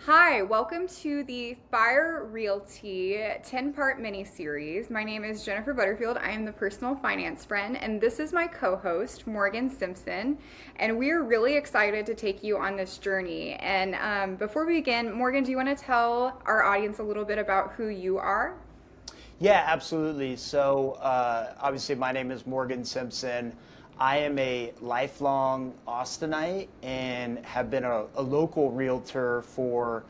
Hi, welcome to the Fire Realty 10-part mini-series. My name is Jennifer Butterfield. I am the personal finance friend, and this is my co-host, Morgan Simpson. And we are really excited to take you on this journey. And before we begin, Morgan, do you want to tell our audience a little bit about who you are? Yeah, absolutely. So, obviously, my name is Morgan Simpson. I am a lifelong Austinite and have been a local realtor for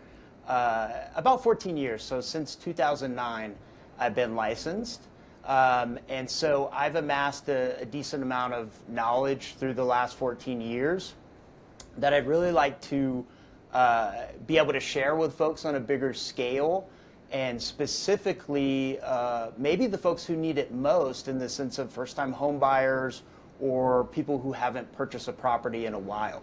about 14 years. So, since 2009, I've been licensed. And so, I've amassed a decent amount of knowledge through the last 14 years that I'd really like to be able to share with folks on a bigger scale, and specifically maybe the folks who need it most in the sense of first-time home buyers or people who haven't purchased a property in a while.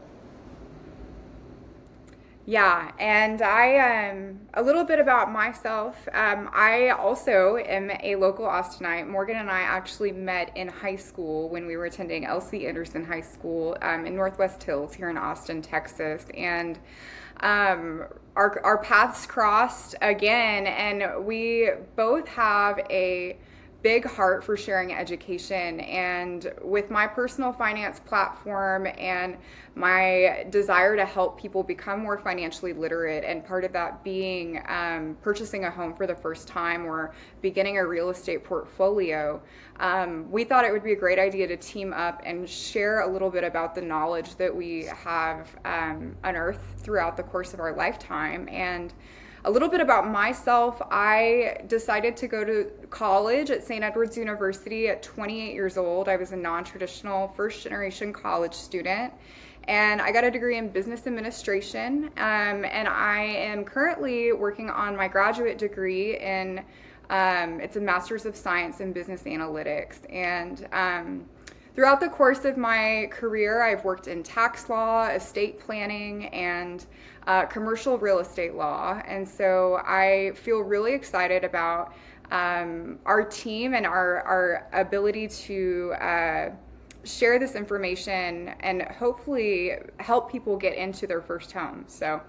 Yeah, and a little bit about myself. I also am a local Austinite. Morgan and I actually met in high school when we were attending L.C. Anderson High School in Northwest Hills here in Austin, Texas. And um, our paths crossed again, and we both have a big heart for sharing education. And with my personal finance platform and my desire to help people become more financially literate, and part of that being purchasing a home for the first time or beginning a real estate portfolio, we thought it would be a great idea to team up and share a little bit about the knowledge that we have unearthed throughout the course of our lifetime. And a little bit about myself: I decided to go to college at St. Edward's University at 28 years old. I was a non traditional first generation college student, and I got a degree in business administration. And I am currently working on my graduate degree in it's a master's of science in business analytics. And throughout the course of my career, I've worked in tax law, estate planning, and commercial real estate law. And so I feel really excited about our team and our ability to share this information and hopefully help people get into their first home. So,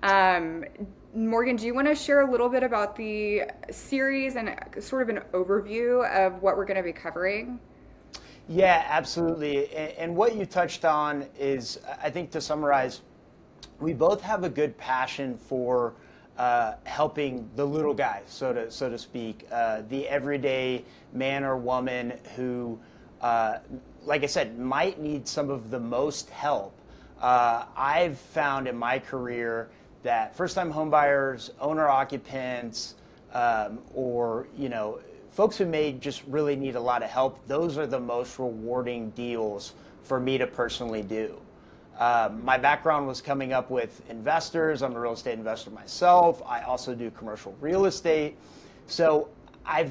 um, Morgan, do you want to share a little bit about the series and sort of an overview of what we're going to be covering? Yeah, absolutely. And what you touched on is, I think, to summarize, we both have a good passion for helping the little guy, so to speak, the everyday man or woman who, like I said, might need some of the most help. I've found in my career that first-time homebuyers, owner-occupants, or folks who may just really need a lot of help, those are the most rewarding deals for me to personally do. My background was coming up with investors. I'm a real estate investor myself. I also do commercial real estate. So I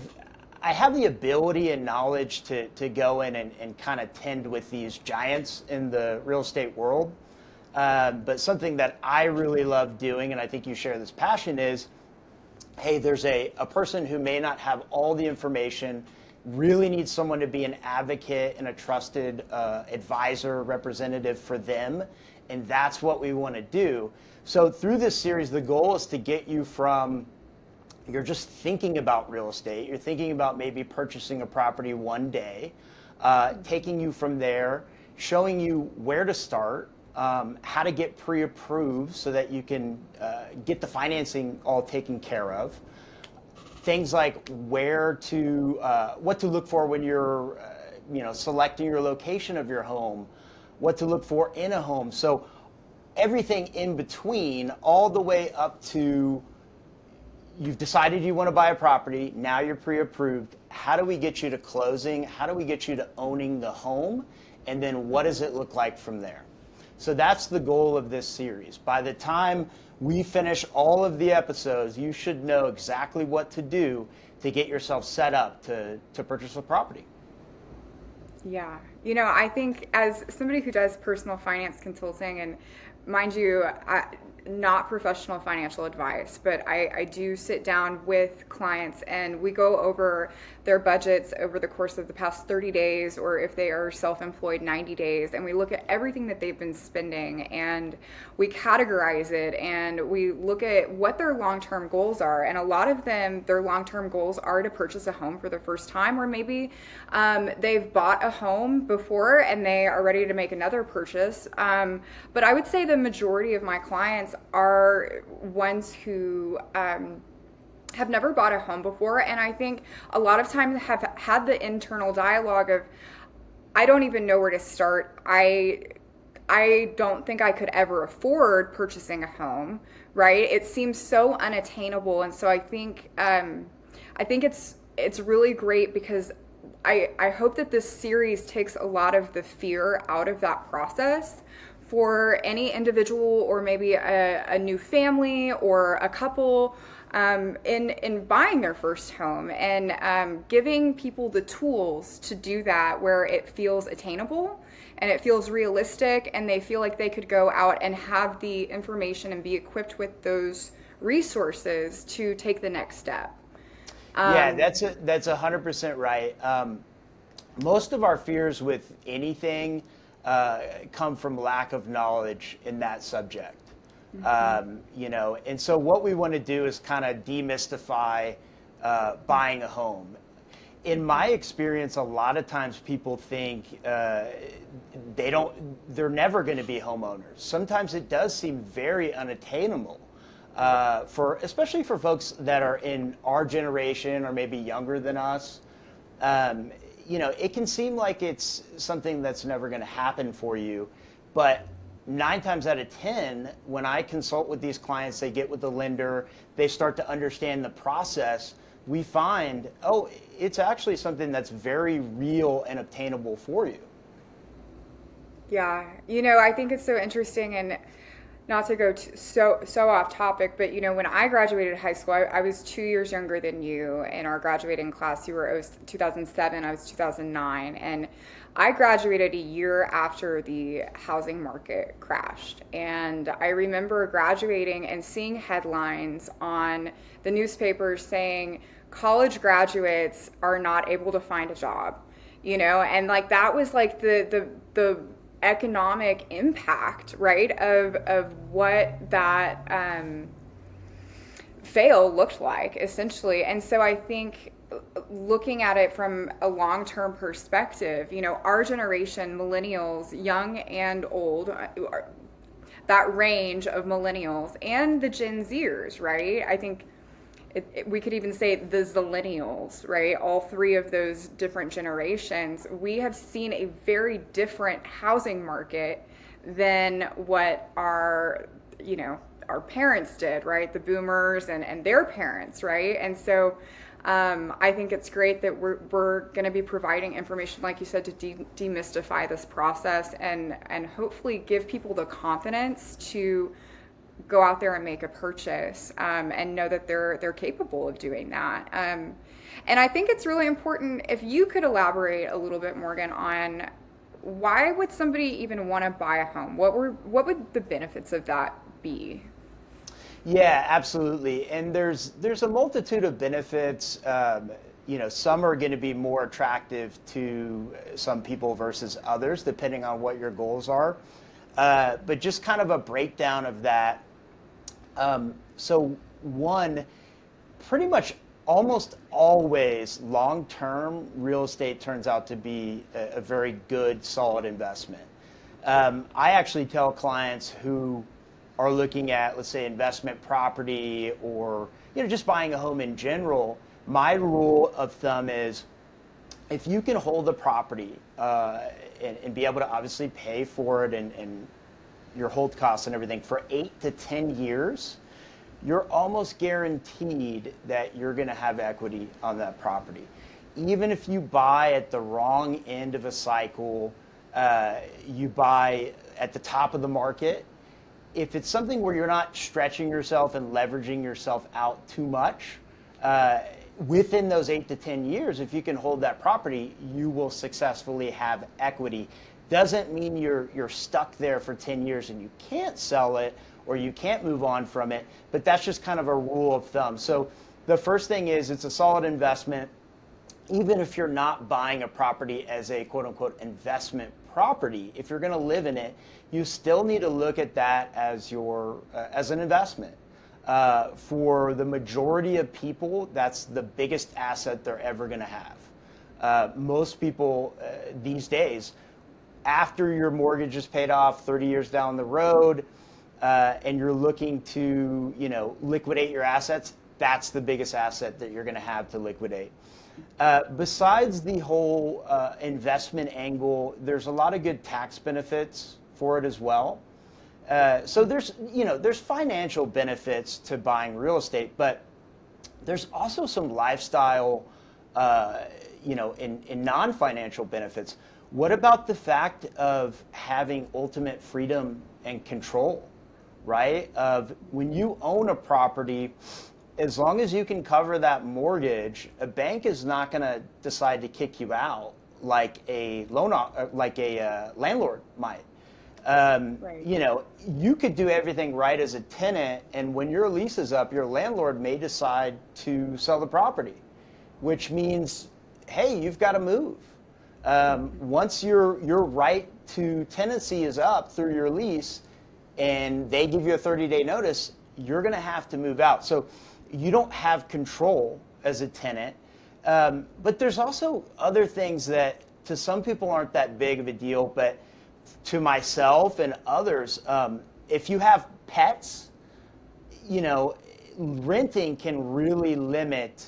have the ability and knowledge to go in and kind of tend with these giants in the real estate world. But something that I really love doing, and I think you share this passion, is hey, there's a person who may not have all the information, really needs someone to be an advocate and a trusted advisor, representative for them, and that's what we want to do. So through this series, the goal is to get you from you're just thinking about real estate, you're thinking about maybe purchasing a property one day, taking you from there, showing you where to start, how to get pre-approved so that you can get the financing all taken care of. Things like what to look for when you're, selecting your location of your home, what to look for in a home. So everything in between, all the way up to you've decided you want to buy a property, now you're pre-approved. How do we get you to closing? How do we get you to owning the home? And then what does it look like from there? So that's the goal of this series. By the time we finish all of the episodes, you should know exactly what to do to get yourself set up to purchase a property. Yeah. I think as somebody who does personal finance consulting, and mind you, not professional financial advice, but I do sit down with clients and we go over their budgets over the course of the past 30 days, or if they are self-employed, 90 days, and we look at everything that they've been spending and we categorize it and we look at what their long-term goals are. And a lot of them, their long-term goals are to purchase a home for the first time, or maybe they've bought a home before and they are ready to make another purchase. But I would say the majority of my clients are ones who have never bought a home before, and I think a lot of times have had the internal dialogue of, I don't even know where to start. I don't think I could ever afford purchasing a home, right? It seems so unattainable, and so I think it's really great because I hope that this series takes a lot of the fear out of that process for any individual, or maybe a new family or a couple in buying their first home, and giving people the tools to do that where it feels attainable and it feels realistic, and they feel like they could go out and have the information and be equipped with those resources to take the next step. Yeah, that's 100% right. Most of our fears with anything come from lack of knowledge in that subject. And so what we want to do is kind of demystify buying a home. In my experience, a lot of times people think they're never going to be homeowners. Sometimes it does seem very unattainable, especially for folks that are in our generation or maybe younger than us. It can seem like it's something that's never going to happen for you, but 9 times out of 10, when I consult with these clients, they get with the lender, they start to understand the process, we find, it's actually something that's very real and obtainable for you. Yeah, I think it's so interesting, and not to go so off topic, but when I graduated high school, I was 2 years younger than you in our graduating class. It was 2007, I was 2009, and I graduated a year after the housing market crashed. And I remember graduating and seeing headlines on the newspapers saying college graduates are not able to find a job, and like that was like the economic impact, right, of what that fail looked like, essentially. And so I think looking at it from a long-term perspective, our generation, millennials, young and old, that range of millennials, and the Gen Zers, right? I think we could even say the Zillennials, right? All three of those different generations, we have seen a very different housing market than what our parents did, right? The boomers and their parents, right? And so I think it's great that we're going to be providing information, like you said, to demystify this process and hopefully give people the confidence to go out there and make a purchase, and know that they're capable of doing that. And I think it's really important if you could elaborate a little bit, Morgan, on why would somebody even want to buy a home? What would the benefits of that be? Yeah, absolutely. And there's a multitude of benefits. Some are going to be more attractive to some people versus others, depending on what your goals are. But just kind of a breakdown of that. So one, pretty much almost always long-term real estate turns out to be a very good, solid investment. I actually tell clients who are looking at, let's say, investment property or just buying a home in general, my rule of thumb is if you can hold the property and be able to obviously pay for it and your hold costs and everything for 8 to 10 years, you're almost guaranteed that you're going to have equity on that property. Even if you buy at the wrong end of a cycle, you buy at the top of the market, if it's something where you're not stretching yourself and leveraging yourself out too much, within those 8 to 10 years, if you can hold that property, you will successfully have equity. Doesn't mean you're stuck there for 10 years and you can't sell it or you can't move on from it, but that's just kind of a rule of thumb. So the first thing is it's a solid investment. Even if you're not buying a property as a quote unquote investment property, if you're going to live in it, you still need to look at that as your as an investment. For the majority of people, that's the biggest asset they're ever going to have. Most people these days, after your mortgage is paid off 30 years down the road, and you're looking to, liquidate your assets, that's the biggest asset that you're going to have to liquidate. Besides the whole investment angle, there's a lot of good tax benefits for it as well. So there's financial benefits to buying real estate, but there's also some lifestyle, in non-financial benefits. What about the fact of having ultimate freedom and control, right? Of when you own a property, as long as you can cover that mortgage, a bank is not going to decide to kick you out like a landlord might. Right. You could do everything right as a tenant, and when your lease is up, your landlord may decide to sell the property, which means, hey, you've got to move. Once your right to tenancy is up through your lease, and they give you a 30-day notice, you're going to have to move out. So you don't have control as a tenant. But there's also other things that to some people aren't that big of a deal, but to myself and others, if you have pets, renting can really limit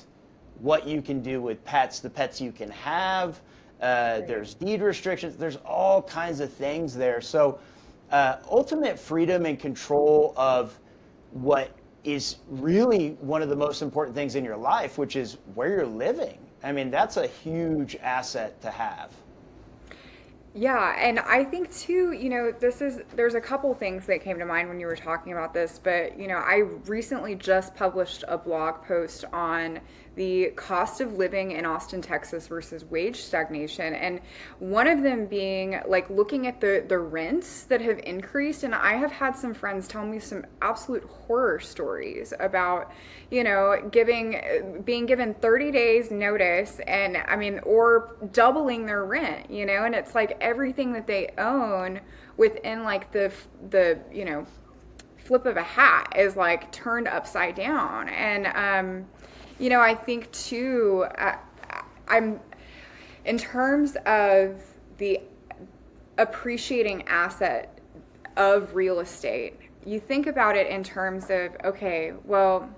what you can do with pets, the pets you can have. There's deed restrictions. There's all kinds of things there. So ultimate freedom and control of what is really one of the most important things in your life, which is where you're living. I mean, that's a huge asset to have. Yeah, and I think too, there's a couple things that came to mind when you were talking about this, but I recently just published a blog post on the cost of living in Austin, Texas versus wage stagnation, and one of them being like looking at the rents that have increased, and I have had some friends tell me some absolute horror stories about, being given 30 days notice, and or doubling their rent, and it's like everything that they own within like the flip of a hat is like turned upside down. And I think too, I'm in terms of the appreciating asset of real estate, you think about it in terms of, okay, well,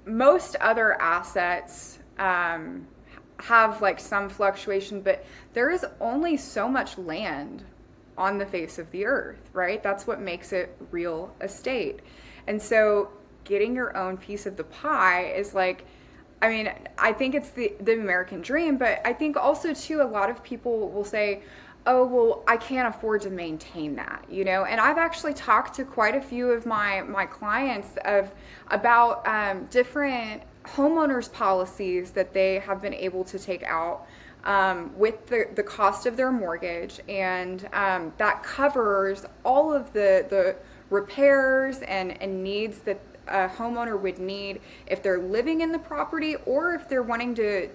most other assets have like some fluctuation, but there is only so much land on the face of the earth, right? That's what makes it real estate. And so getting your own piece of the pie is like, I think it's the American dream, but I think also too, a lot of people will say, oh, well, I can't afford to maintain that, and I've actually talked to quite a few of my clients about different homeowners policies that they have been able to take out with the cost of their mortgage, and that covers all of the repairs and needs that a homeowner would need if they're living in the property, or if they're wanting to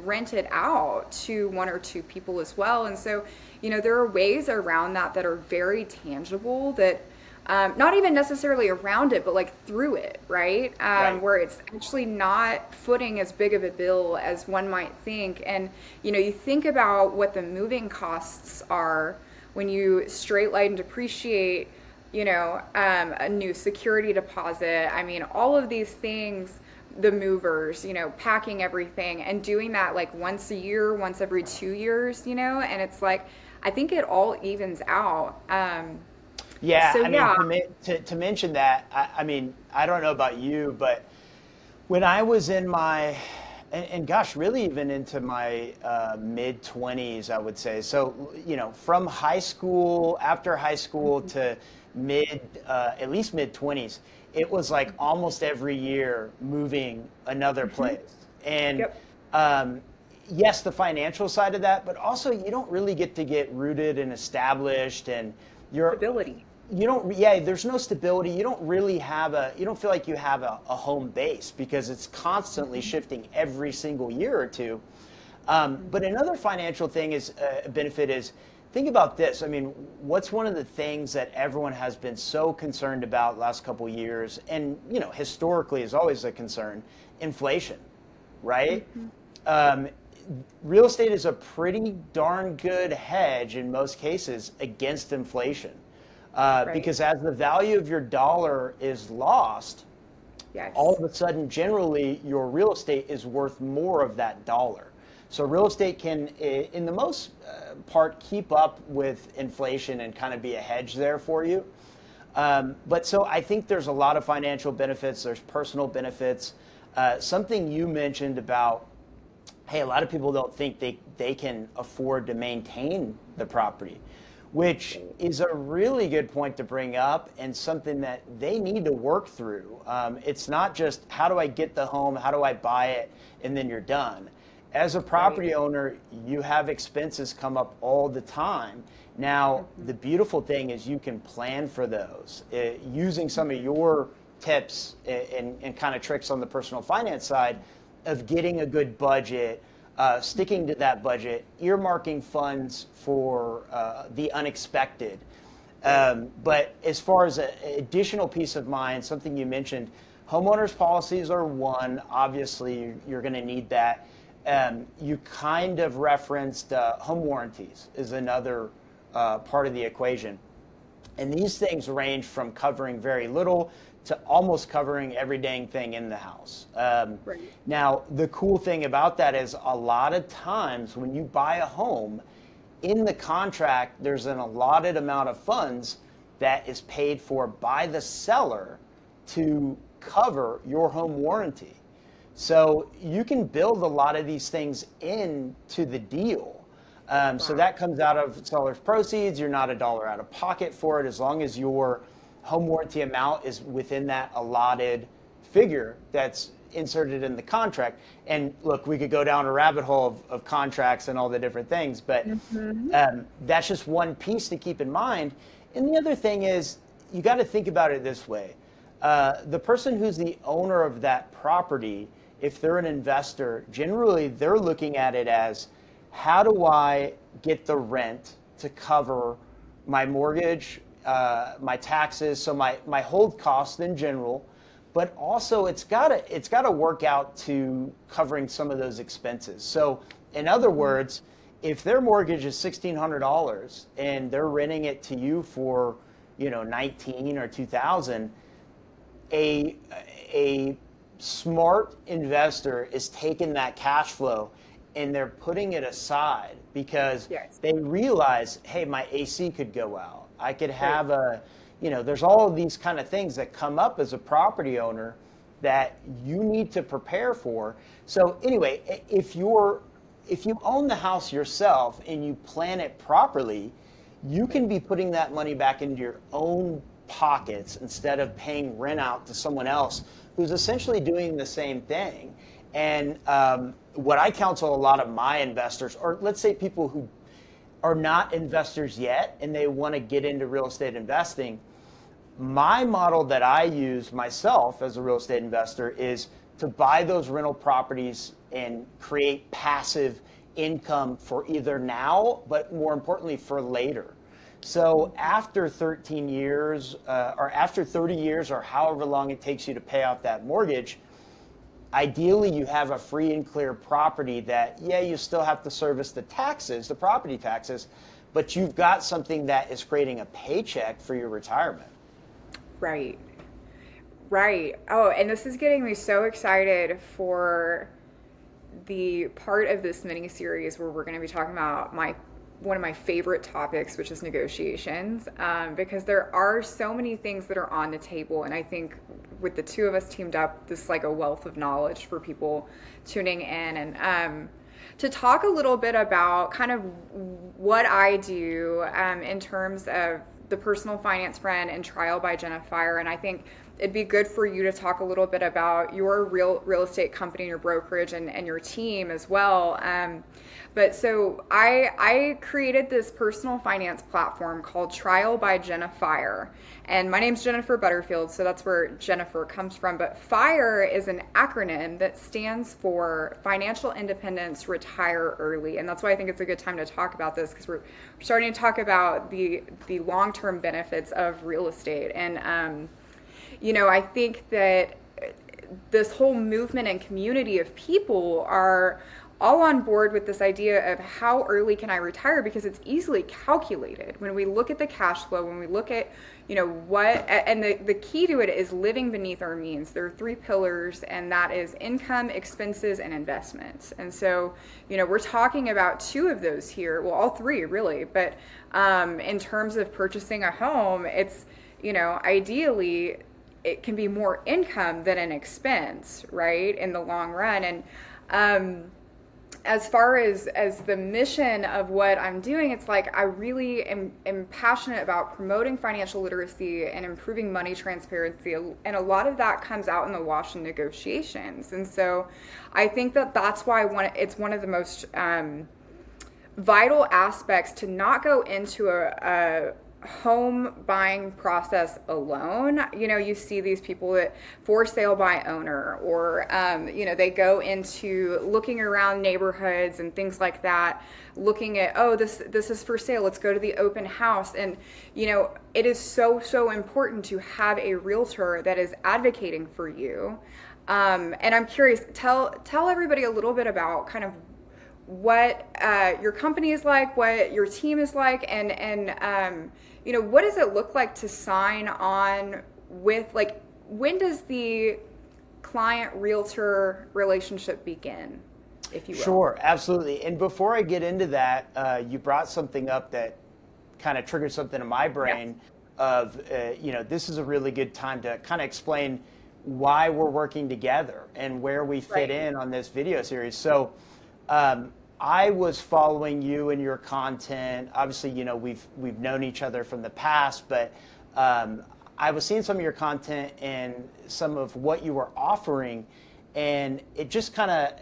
rent it out to one or two people as well. And so there are ways around that are very tangible, that not even necessarily around it, but like through it, right? Right. Where it's actually not footing as big of a bill as one might think. And you think about what the moving costs are when you straight line depreciate a new security deposit. All of these things, the movers, packing everything and doing that like once a year, once every 2 years, and it's like, I think it all evens out. Yeah, So yeah. to mention that, I don't know about you, but when I was in my, and gosh, really even into my mid 20s, I would say. So, from high school, after high school to at least mid 20s, it was like almost every year moving another place. And Yep. yes, the financial side of that, but also you don't really get rooted and established, and you're Stability. you don't, yeah, there's no stability. You don't really have you don't feel like you have a home base because it's constantly shifting every single year or two. But another financial thing is benefit is, think about this. I mean, what's one of the things that everyone has been so concerned about the last couple of years, and historically is always a concern, inflation, right? Um, Real estate is a pretty darn good hedge in most cases against inflation. Right. Because as the value of your dollar is lost, all Yes. of a sudden, generally, your real estate is worth more of that dollar. So real estate can, in the most part, keep up with inflation and kind of be a hedge there for you. But so I think there's a lot of financial benefits. There's personal benefits. Something you mentioned about, hey, a lot of people don't think they can afford to maintain the property, which is a really good point to bring up and something that they need to work through. It's not just how do I get the home, how do I buy it, and then you're done. As a Right. property owner, you have expenses come up all the time. Now, the beautiful thing is you can plan for those using some of your tips and kind of tricks on the personal finance side of getting a good budget, sticking to that budget, earmarking funds for the unexpected. Right. But as far as an additional peace of mind, something you mentioned, homeowners policies are one. Obviously, you're going to need that. You kind of referenced home warranties is another part of the equation. And these things range from covering very little to almost covering every dang thing in the house. Right. Now, the cool thing about that is a lot of times when you buy a home, in the contract, there's an allotted amount of funds that is paid for by the seller to cover your home warranty. So you can build a lot of these things into the deal. So Wow. that comes out of seller's proceeds. You're not a dollar out of pocket for it as long as your home warranty amount is within that allotted figure that's inserted in the contract. And look, we could go down a rabbit hole of contracts and all the different things, but Hmm. that's just one piece to keep in mind. And the other thing is, you got to think about it this way. The person who's the owner of that property, if they're an investor, generally they're looking at it as, how do I get the rent to cover my mortgage, my taxes, so my hold costs in general, but also it's gotta work out to covering some of those expenses. So in other words, if their mortgage is $1,600 and they're renting it to you for 19 or 2,000, a a smart investor is taking that cash flow and they're putting it aside because Yes. they realize, hey, my AC could go out. I could Right. have there's all of these kind of things that come up as a property owner that you need to prepare for. So anyway, if you own the house yourself and you plan it properly, you can be putting that money back into your own pockets instead of paying rent out to someone else who's essentially doing the same thing. And what I counsel a lot of my investors, or let's say people who are not investors yet and they want to get into real estate investing, my model that I use myself as a real estate investor is to buy those rental properties and create passive income for either now, but more importantly for later. So after 13 years or after 30 years or however long it takes you to pay off that mortgage, ideally you have a free and clear property that, yeah, you still have to service the taxes, the property taxes, but you've got something that is creating a paycheck for your retirement. Right. Right. Oh, and this is getting me so excited for the part of this mini series where we're going to be talking about my one of my favorite topics, which is negotiations, because there are so many things that are on the table, and I think with the two of us teamed up, this is like a wealth of knowledge for people tuning in, and to talk a little bit about kind of what I do in terms of the personal finance friend and trial by Jennifer. And I think it'd be good for you to talk a little bit about your real estate company, your brokerage, and your team as well. But so I created this personal finance platform called Trial by Jennifer. And my name's Jennifer Butterfield, so that's where Jennifer comes from. But FIRE is an acronym that stands for Financial Independence, Retire Early. And that's why I think it's a good time to talk about this, because we're starting to talk about the long-term benefits of real estate. And I think that this whole movement and community of people are all on board with this idea of how early can I retire, because it's easily calculated when we look at the cash flow, when we look at and the key to it is living beneath our means. There are three pillars, and that is income, expenses, and investments. And so we're talking about two of those here, well, all three really, but in terms of purchasing a home, it's ideally it can be more income than an expense, right, in the long run. And as far as the mission of what I'm doing, it's like I really am passionate about promoting financial literacy and improving money transparency, and a lot of that comes out in the wash and negotiations. And so I think that that's why it's one of the most vital aspects to not go into a home buying process alone. You see these people that for sale by owner, or they go into looking around neighborhoods and things like that, looking at, oh, this is for sale, let's go to the open house. And it is so important to have a realtor that is advocating for you. And I'm curious, tell everybody a little bit about kind of what your company is like, what your team is like, and what does it look like to sign on with, like, when does the client realtor relationship begin, if you will? Sure, absolutely. And before I get into that, you brought something up that kind of triggered something in my brain. Of this is a really good time to kind of explain why we're working together and where we fit in on this video series. So I was following you and your content. Obviously, we've known each other from the past, but I was seeing some of your content and some of what you were offering, and it just kind of,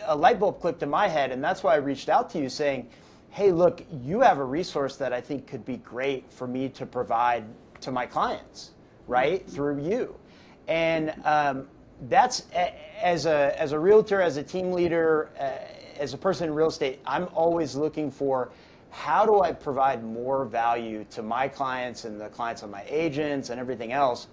a light bulb clicked in my head, and that's why I reached out to you saying, hey, look, you have a resource that I think could be great for me to provide to my clients, right, through you. And that's, as a realtor, as a team leader, as a person in real estate, I'm always looking for, how do I provide more value to my clients and the clients of my agents and everything else?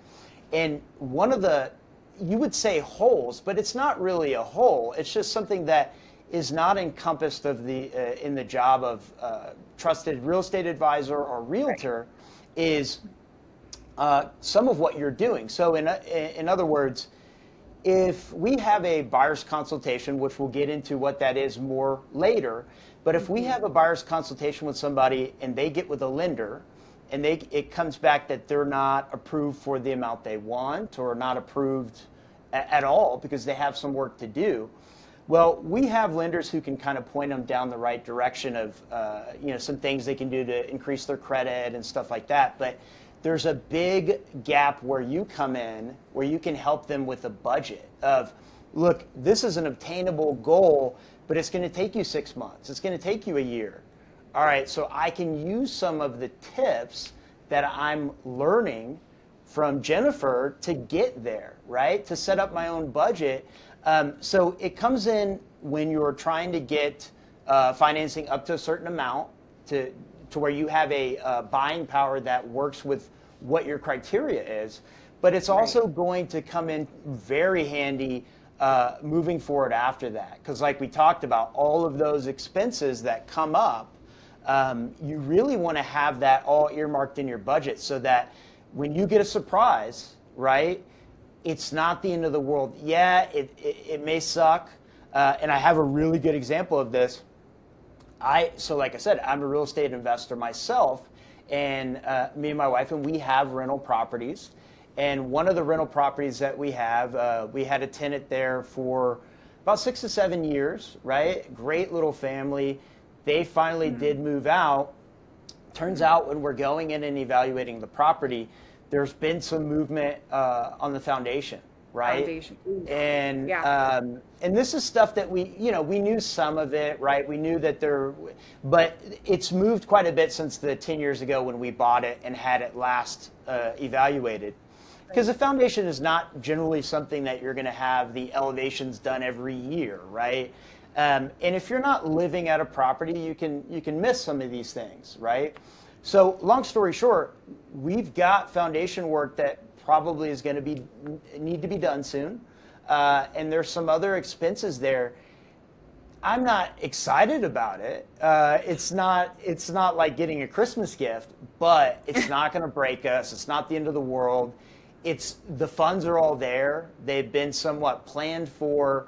And one of the, you would say holes, but it's not really a hole. It's just something that is not encompassed of in the job of trusted real estate advisor or realtor, is some of what you're doing. So in other words, if we have a buyer's consultation, which we'll get into what that is more later, but if we have a buyer's consultation with somebody and they get with a lender and it comes back that they're not approved for the amount they want, or not approved at all because they have some work to do, well, we have lenders who can kind of point them down the right direction of some things they can do to increase their credit and stuff like that. But there's a big gap where you come in, where you can help them with a budget of, look, this is an obtainable goal, but it's going to take you 6 months. It's going to take you a year. All right, so I can use some of the tips that I'm learning from Jennifer to get there, right? To set up my own budget. So it comes in when you're trying to get financing up to a certain amount to where you have a buying power that works with what your criteria is. But it's also going to come in very handy moving forward after that. Because like we talked about, all of those expenses that come up, you really want to have that all earmarked in your budget so that when you get a surprise, right, it's not the end of the world. Yeah, it may suck. And I have a really good example of this. So like I said, I'm a real estate investor myself, and me and my wife, and we have rental properties. And one of the rental properties that we have, we had a tenant there for about 6 to 7 years, right? Great little family. They finally did move out. Turns out when we're going in and evaluating the property, there's been some movement on the foundation, right? Foundation. Ooh. And Yeah. and this is stuff that we knew some of it, right? We knew that but it's moved quite a bit since the 10 years ago when we bought it and had it last evaluated. Because the foundation is not generally something that you're going to have the elevations done every year, right? And if you're not living at a property, you can miss some of these things, right? So long story short, we've got foundation work that probably is going to need to be done soon, and there's some other expenses there. I'm not excited about it. It's not like getting a Christmas gift, but it's not going to break us. It's not the end of the world. The funds are all there. They've been somewhat planned for.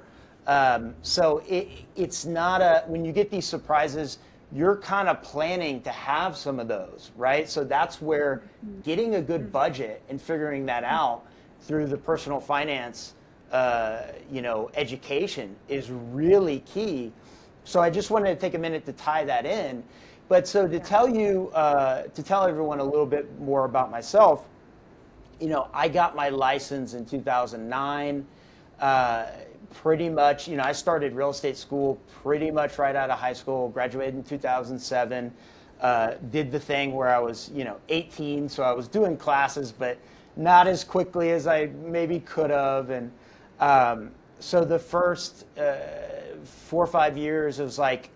So it's not when you get these surprises, you're kind of planning to have some of those, right? So that's where getting a good budget and figuring that out through the personal finance, education is really key. So I just wanted to take a minute to tie that in. But so to tell everyone a little bit more about myself, I got my license in 2009. Pretty much, I started real estate school pretty much right out of high school, graduated in 2007, did the thing where I was, 18, so I was doing classes, but not as quickly as I maybe could have. And so the first 4 or 5 years, it was like,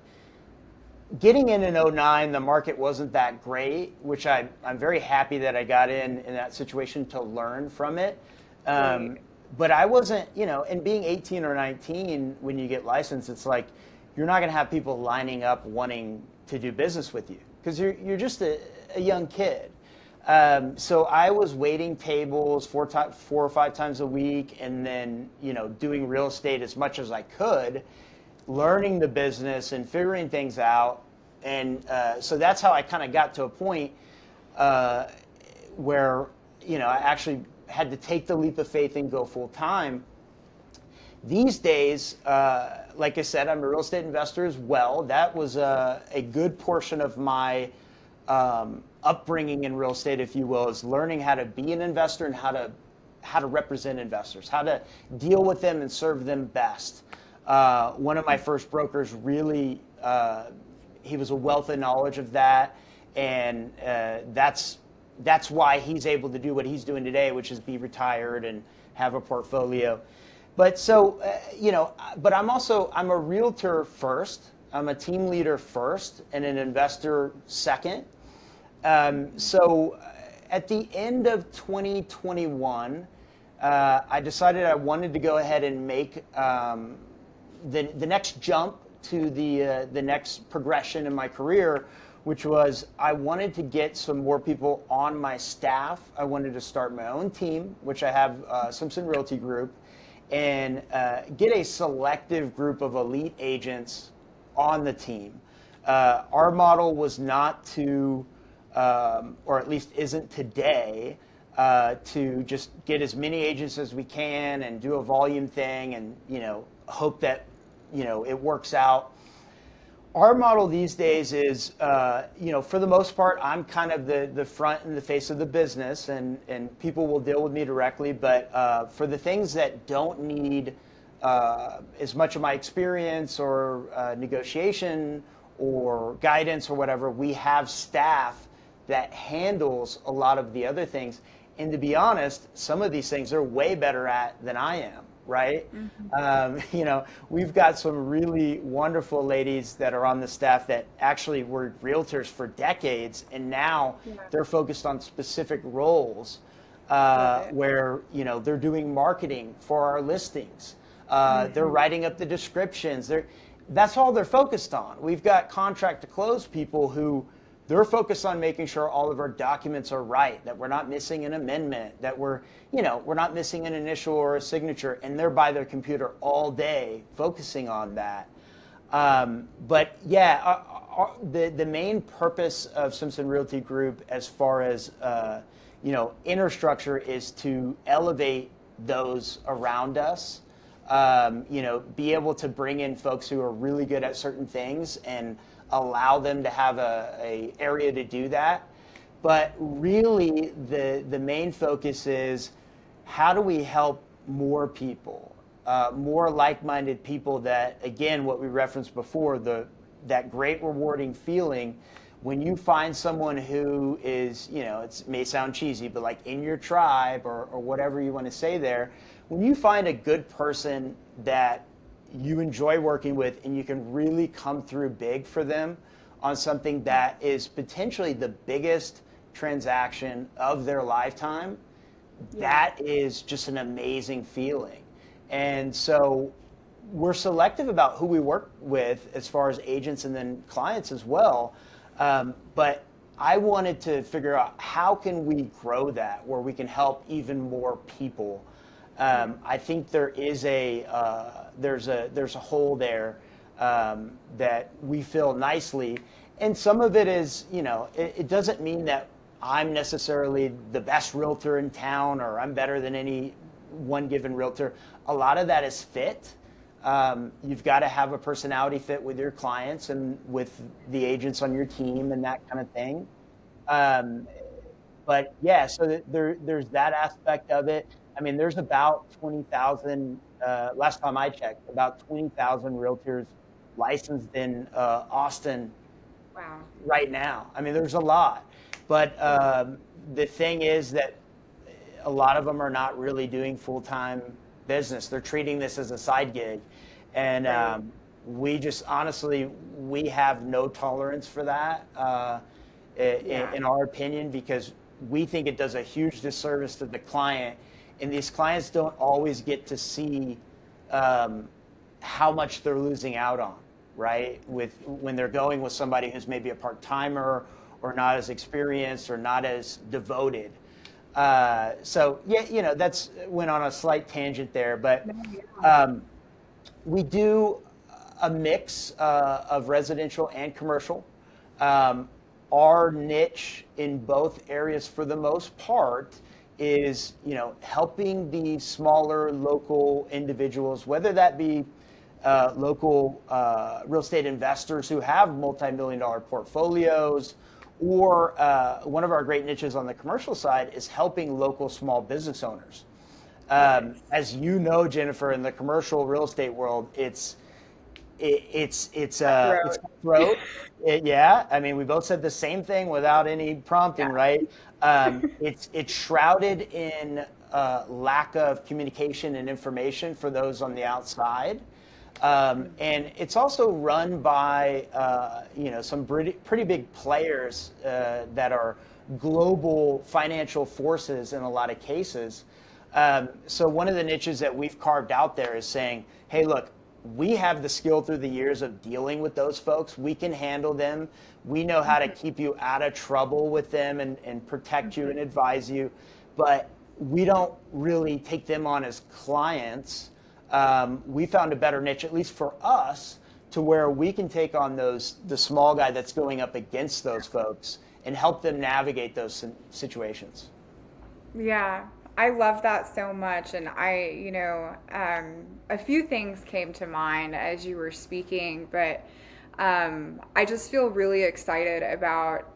getting in 2009, the market wasn't that great, which I'm very happy that I got in that situation to learn from it. Right. But I wasn't, and being 18 or 19 when you get licensed, it's like you're not going to have people lining up wanting to do business with you because you're just a young kid. So I was waiting tables 4 or 5 times a week, and then doing real estate as much as I could, learning the business and figuring things out. And so that's how I kind of got to a point where I actually had to take the leap of faith and go full time. These days, like I said, I'm a real estate investor as well. That was a good portion of my upbringing in real estate, if you will, is learning how to be an investor and how to represent investors, how to deal with them and serve them best. One of my first brokers really, he was a wealth of knowledge of that, and that's why he's able to do what he's doing today, which is be retired and have a portfolio. But so, but I'm a realtor first. I'm a team leader first and an investor second. So at the end of 2021, I decided I wanted to go ahead and make the next jump to the next progression in my career, which was I wanted to get some more people on my staff. I wanted to start my own team, which I have Simpson Realty Group, and get a selective group of elite agents on the team. Our model was not to, or at least isn't today, to just get as many agents as we can and do a volume thing and hope that it works out. Our model these days is, for the most part, I'm kind of the front and the face of the business, and people will deal with me directly. But for the things that don't need as much of my experience or negotiation or guidance or whatever, we have staff that handles a lot of the other things. And to be honest, some of these things they're way better at than I am. Right? Mm-hmm. We've got some really wonderful ladies that are on the staff that actually were realtors for decades, and now they're focused on specific roles where they're doing marketing for our listings. They're writing up the descriptions. That's all they're focused on. We've got contract to close people who they're focused on making sure all of our documents are right, that we're not missing an amendment, that we're not missing an initial or a signature, and they're by their computer all day focusing on that. But yeah, the main purpose of Simpson Realty Group, as far as inner structure, is to elevate those around us. Be able to bring in folks who are really good at certain things and allow them to have a area to do that. But really, the main focus is how do we help more people, more like-minded people that, again, what we referenced before, that great rewarding feeling when you find someone who is, it may sound cheesy, but like in your tribe or whatever you want to say there, when you find a good person that you enjoy working with and you can really come through big for them on something that is potentially the biggest transaction of their lifetime, that is just an amazing feeling. And so we're selective about who we work with as far as agents and then clients as well. But I wanted to figure out how can we grow that where we can help even more people. I think there is there's a hole there that we fill nicely, and some of it is, it doesn't mean that I'm necessarily the best realtor in town or I'm better than any one given realtor. A lot of that is fit. You've got to have a personality fit with your clients and with the agents on your team and that kind of thing. But yeah, so there's that aspect of it. I mean, there's about 20,000, last time I checked, about 20,000 realtors licensed in Austin. Wow. Right now. I mean, there's a lot. But the thing is that a lot of them are not really doing full-time business. They're treating this as a side gig. And we just, honestly, we have no tolerance for that, in our opinion, because we think it does a huge disservice to the client. And these clients don't always get to see how much they're losing out on, right? When they're going with somebody who's maybe a part-timer or not as experienced or not as devoted. So yeah, that's went on a slight tangent there, but we do a mix of residential and commercial. Our niche in both areas, for the most part, is helping the smaller local individuals, whether that be local real estate investors who have multi-million-dollar portfolios, or one of our great niches on the commercial side is helping local small business owners. As you know, Jennifer, in the commercial real estate world, it's cutthroat. Yeah, I mean, we both said the same thing without any prompting, right? It's shrouded in lack of communication and information for those on the outside. And it's also run by some pretty big players that are global financial forces in a lot of cases. So one of the niches that we've carved out there is saying, hey, look, we have the skill through the years of dealing with those folks. We can handle them. We know how to keep you out of trouble with them and protect you and advise you. But we don't really take them on as clients. We found a better niche, at least for us, to where we can take on the small guy that's going up against those folks and help them navigate those situations. Yeah, I love that so much. And a few things came to mind as you were speaking, but I just feel really excited about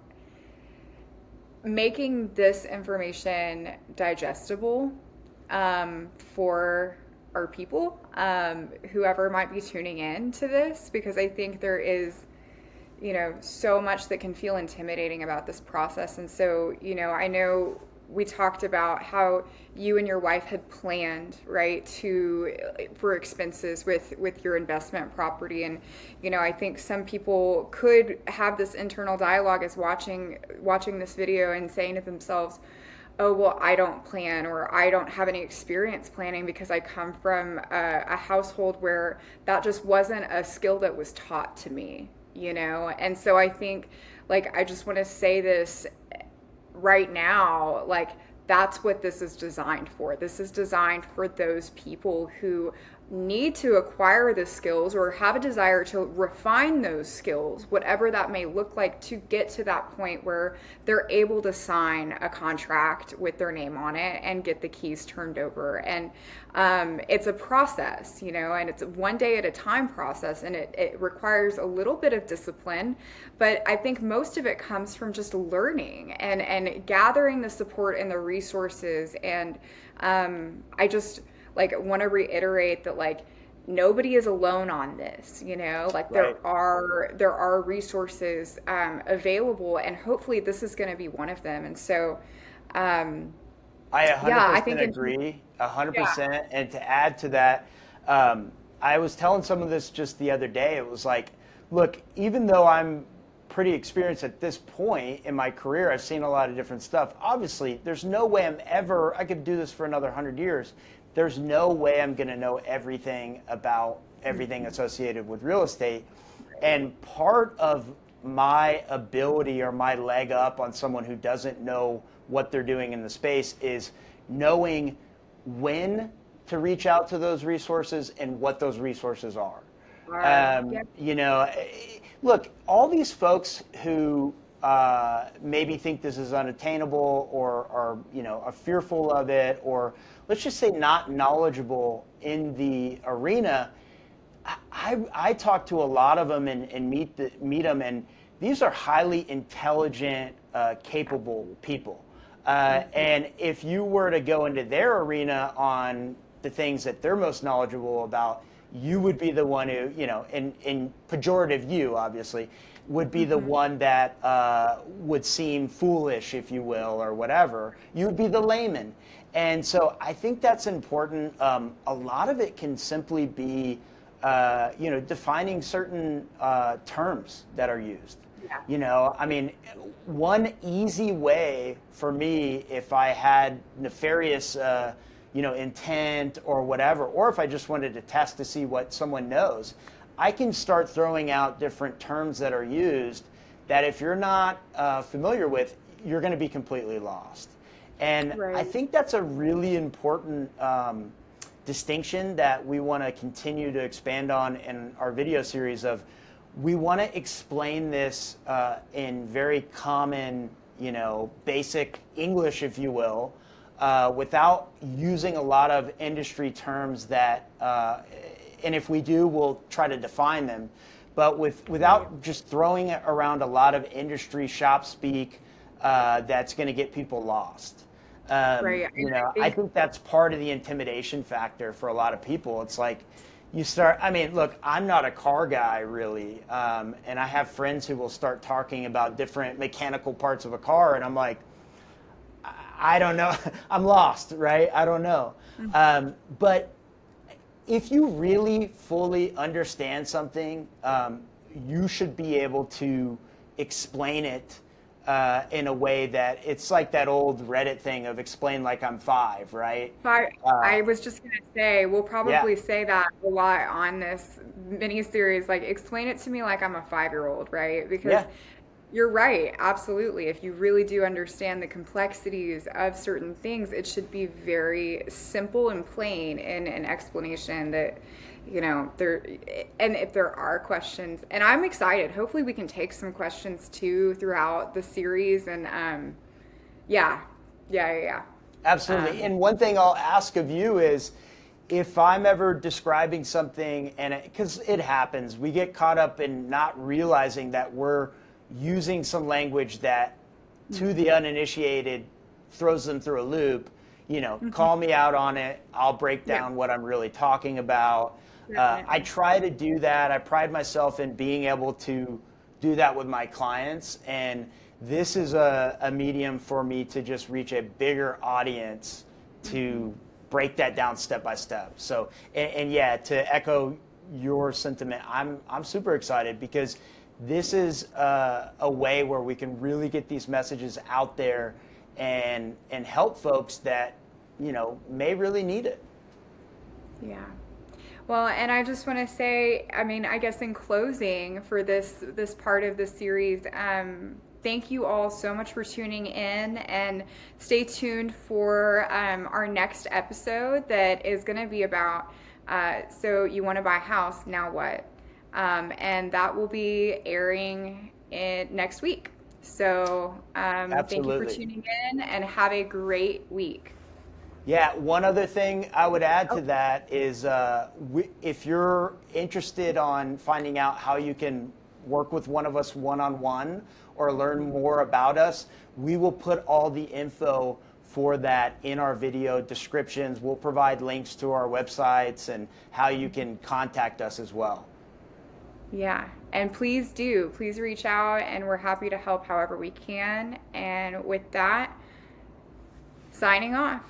making this information digestible for our people, whoever might be tuning in to this, because I think there is, so much that can feel intimidating about this process. And so, I know we talked about how you and your wife had planned, right, for expenses with your investment property. And, I think some people could have this internal dialogue as watching this video and saying to themselves, oh, well, I don't plan, or I don't have any experience planning because I come from a household where that just wasn't a skill that was taught to me, And so I think, I just want to say this right now, that's what this is designed for. This is designed for those people who need to acquire the skills or have a desire to refine those skills, whatever that may look like, to get to that point where they're able to sign a contract with their name on it and get the keys turned over. And it's a process, and it's a one day at a time process, and it requires a little bit of discipline. But I think most of it comes from just learning and gathering the support and the resources. And I just want to reiterate that nobody is alone on this, Right. there are resources available, and hopefully this is going to be one of them. And so I yeah, I 100% think agree, yeah. 100%. And to add to that, I was telling some of this just the other day. It was like, look, even though I'm pretty experienced at this point in my career, I've seen a lot of different stuff. Obviously, there's no way I could do this for another 100 years. There's no way I'm going to know everything about everything associated with real estate. And part of my ability or my leg up on someone who doesn't know what they're doing in the space is knowing when to reach out to those resources and what those resources are. Yeah. You know, look, all these folks who maybe think this is unattainable or are fearful of it, or let's just say not knowledgeable in the arena. I talk to a lot of them and meet them, and these are highly intelligent, capable people. And if you were to go into their arena on the things that they're most knowledgeable about, you would be the one who, in pejorative you, obviously, would be the one that would seem foolish, if you will, or whatever. You would be the layman. And so I think that's important. A lot of it can simply be defining certain terms that are used. Yeah. I mean, one easy way for me, if I had nefarious, intent or whatever, or if I just wanted to test to see what someone knows, I can start throwing out different terms that are used that if you're not familiar with, you're going to be completely lost. And I Right. think that's a really important distinction that we want to continue to expand on in our video series of, we want to explain this in very common, basic English, if you will, without using a lot of industry terms that, and if we do, we'll try to define them, but without just throwing around a lot of industry shop speak that's going to get people lost. Right. And I I think think that's part of the intimidation factor for a lot of people. It's like I mean, look, I'm not a car guy really. And I have friends who will start talking about different mechanical parts of a car. And I'm like, I don't know. I'm lost, right? I don't know. But if you really fully understand something, you should be able to explain it in a way that it's like that old Reddit thing of explain like I'm five, right? I was just gonna say, we'll Yeah, probably say that a lot on this mini series. Explain it to me like I'm a 5-year-old, right? Because yeah, you're right, absolutely. If you really do understand the complexities of certain things, it should be very simple and plain in an explanation that, there, and if there are questions, and I'm excited, hopefully we can take some questions too throughout the series. And yeah, yeah. absolutely. Um, And one thing I'll ask of you is, if I'm ever describing something, and because it happens, we get caught up in not realizing that we're using some language that, to the uninitiated, throws them through a loop. Call me out on it. I'll break yeah, down what I'm really talking about. I definitely. try to do that. I pride myself in being able to do that with my clients. And this is a medium for me to just reach a bigger audience to break that down step by step. So, and yeah, to echo your sentiment, I'm super excited because this is a way where we can really get these messages out there and help folks that may really need it. Yeah. Well, and I just want to say, I mean, I guess in closing for this part of the series, thank you all so much for tuning in, and stay tuned for our next episode that is going to be about So you want to buy a house, now what? And that will be airing next week. So thank you for Absolutely. tuning in and have a great week. Yeah, one other thing I would add Oh, to that is if you're interested on finding out how you can work with one of us one-on-one or learn more about us, we will put all the info for that in our video descriptions. We'll provide links to our websites and how you can contact us as well. yeah. And please do. Please reach out, and we're happy to help however we can. And with that, signing off.